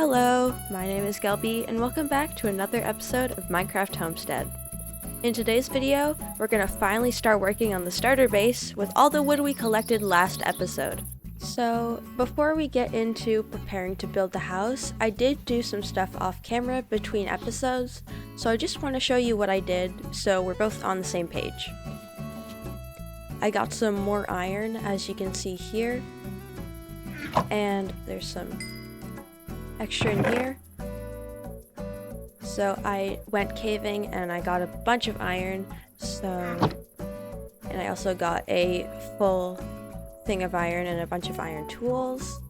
Hello, my name is Gelby, and welcome back to another episode of Minecraft Homestead. In today's video, we're going to finally start working on the starter base with all the wood we collected last episode. So, before we get into preparing to build the house, I did do some stuff off camera between episodes, so I just want to show you what I did so we're both on the same page. I got some more iron, as you can see here, and there's some extra in here. So I went caving and I got a bunch of iron, and I also got a full thing of iron and a bunch of iron tools.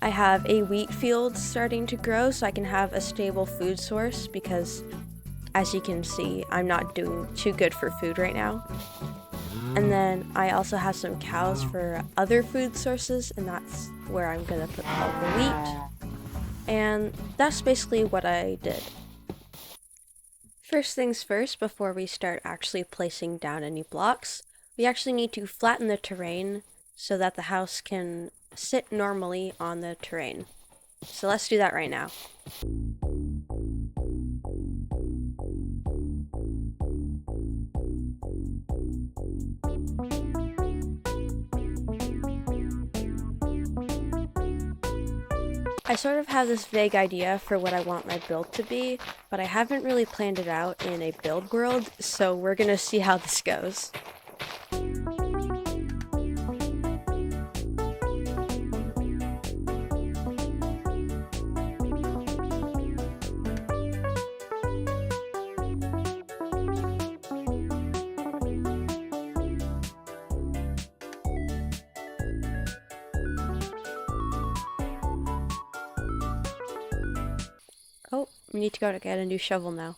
I have a wheat field starting to grow so I can have a stable food source because, as you can see, I'm not doing too good for food right now. And then I also have some cows for other food sources, and that's where I'm gonna put all the wheat. And that's basically what I did. First things first, before we start actually placing down any blocks, we actually need to flatten the terrain so that the house can sit normally on the terrain. So let's do that right now. I sort of have this vague idea for what I want my build to be, but I haven't really planned it out in a build world, so we're gonna see how this goes. Oh, we need to go to get a new shovel now.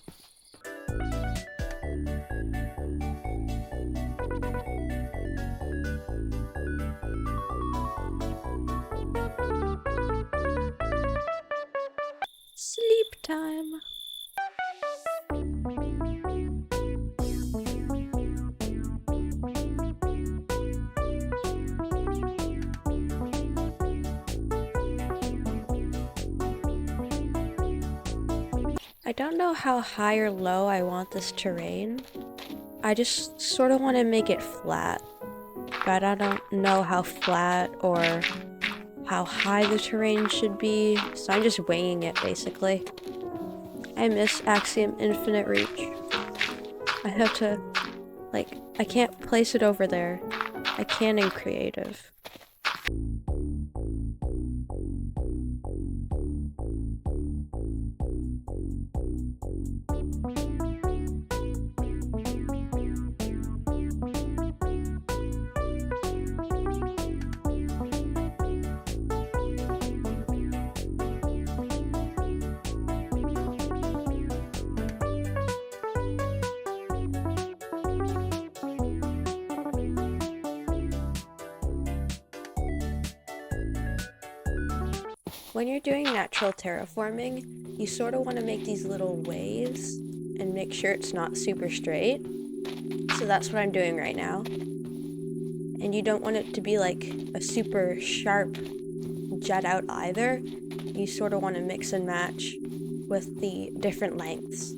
Sleep time. I don't know how high or low I want this terrain. I just sort of want to make it flat, but I don't know how flat or how high the terrain should be, so I'm just winging it basically. I miss Axiom Infinite Reach. I have to, I can't place it over there. I can in creative. When you're doing natural terraforming, you sort of want to make these little waves and make sure it's not super straight. So that's what I'm doing right now. And you don't want it to be like a super sharp jut out either. You sort of want to mix and match with the different lengths.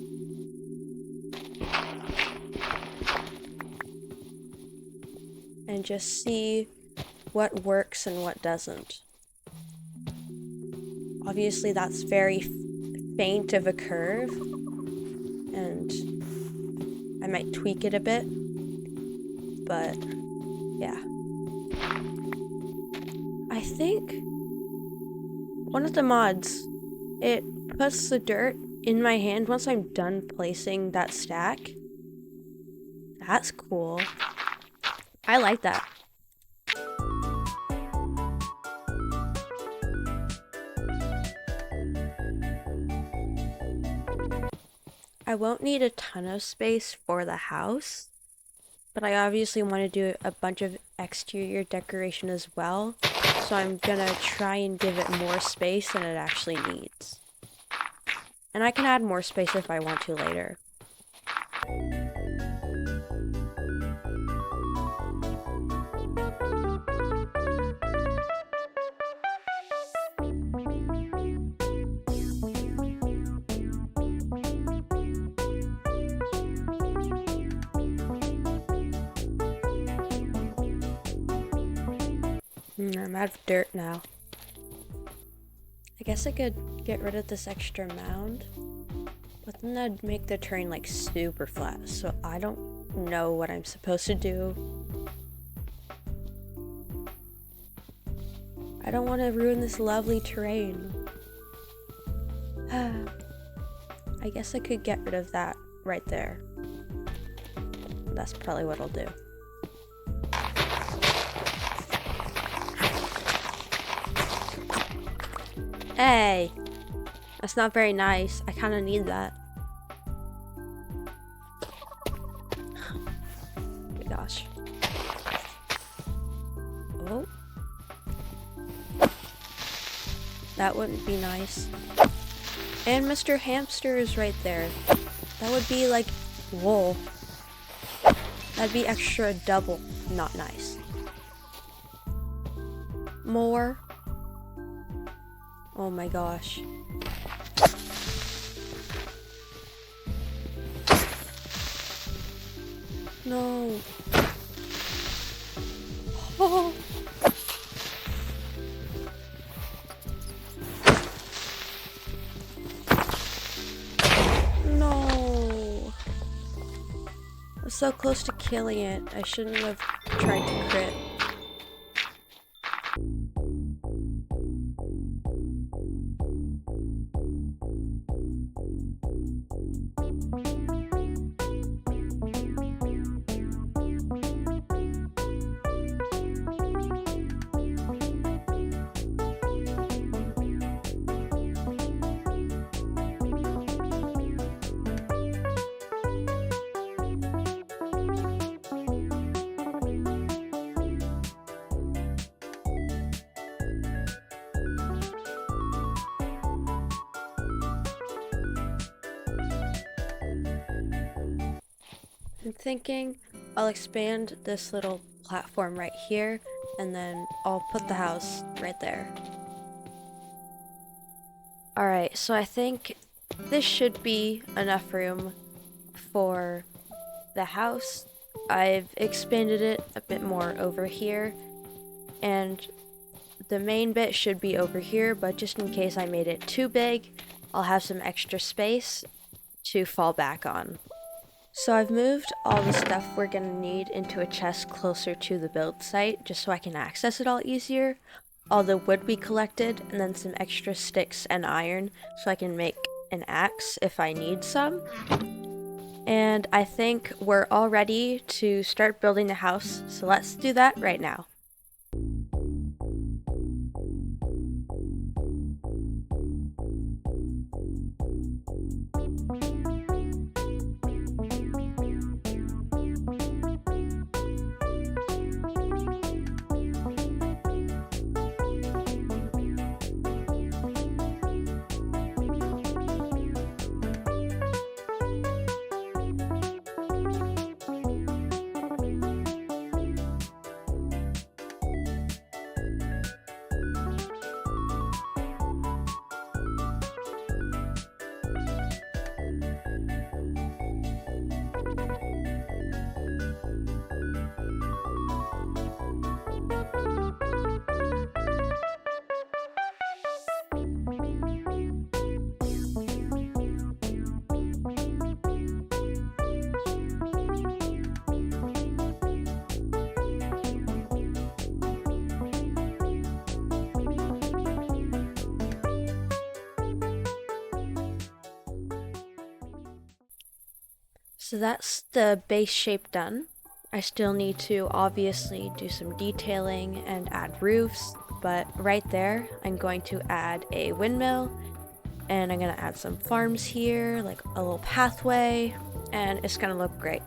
And just see what works and what doesn't. Obviously that's very faint of a curve, and I might tweak it a bit, but yeah. I think one of the mods, it puts the dirt in my hand once I'm done placing that stack. That's cool. I like that. I won't need a ton of space for the house, but I obviously want to do a bunch of exterior decoration as well, so I'm gonna try and give it more space than it actually needs. And I can add more space if I want to later. I'm out of dirt now. I guess I could get rid of this extra mound, but then that'd make the terrain like super flat, so I don't know what I'm supposed to do. I don't want to ruin this lovely terrain. I guess I could get rid of that right there. That's probably what I'll do. Hey! That's not very nice. I kind of need that. Oh my gosh. Oh. That wouldn't be nice. And Mr. Hamster is right there. That would be like wool. That'd be extra double not nice. More. Oh my gosh. No. Oh. No. I was so close to killing it. I shouldn't have tried to crit. I'm thinking I'll expand this little platform right here, and then I'll put the house right there. Alright, so I think this should be enough room for the house. I've expanded it a bit more over here, and the main bit should be over here, but just in case I made it too big, I'll have some extra space to fall back on. So I've moved all the stuff we're gonna need into a chest closer to the build site, just so I can access it all easier. All the wood we collected, and then some extra sticks and iron, so I can make an axe if I need some. And I think we're all ready to start building the house, so let's do that right now. So that's the base shape done. I still need to obviously do some detailing and add roofs, but right there I'm going to add a windmill, and I'm gonna add some farms here, like a little pathway, and it's gonna look great.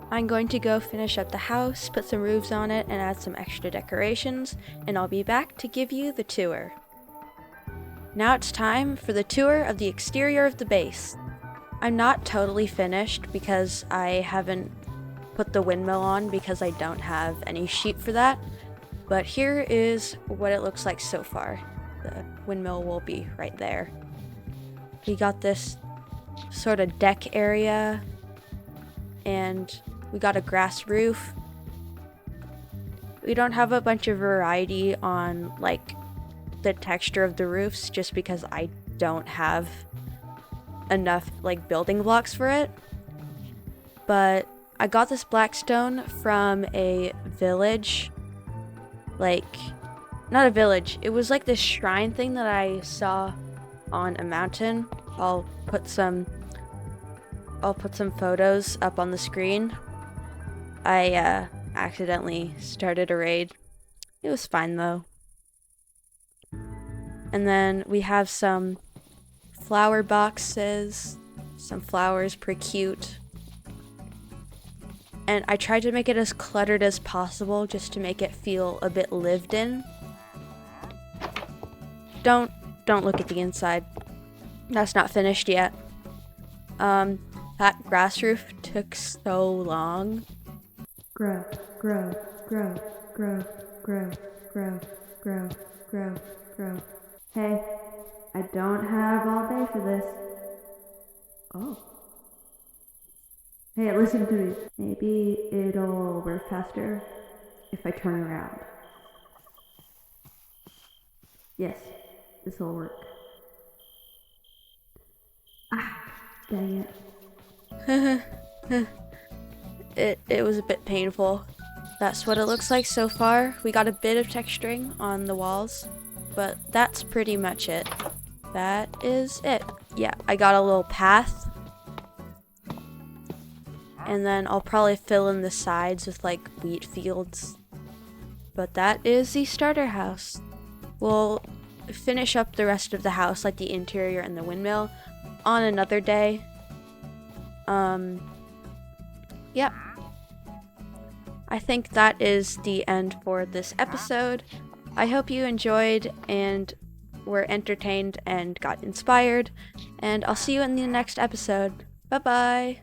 I'm going to go finish up the house, put some roofs on it, and add some extra decorations, and I'll be back to give you the tour. Now it's time for the tour of the exterior of the base. I'm not totally finished because I haven't put the windmill on because I don't have any sheet for that, but here is what it looks like so far. The windmill will be right there. We got this sort of deck area, and we got a grass roof. We don't have a bunch of variety on like the texture of the roofs just because I don't have enough like building blocks for it. But I got this black stone from a village, like not a village, it was like this shrine thing that I saw on a mountain. I'll put some photos up on the screen. I accidentally started a raid. It was fine though. And then we have some flower boxes, some flowers, pretty cute. And I tried to make it as cluttered as possible just to make it feel a bit lived in. Don't look at the inside. That's not finished yet. That grass roof took so long. Grow, grow, grow, grow, grow, grow, grow, grow, grow. Hey, I don't have all day for this. Oh. Hey, listen to me. Maybe it'll work faster if I turn around. Yes, this will work. Ah, dang it. It was a bit painful. That's what it looks like so far. We got a bit of texturing on the walls, but that's pretty much it. That is it. Yeah, I got a little path. And then I'll probably fill in the sides with like wheat fields. But that is the starter house. We'll finish up the rest of the house, like the interior and the windmill, on another day. Yep. I think that is the end for this episode. I hope you enjoyed and were entertained and got inspired. And I'll see you in the next episode. Bye-bye.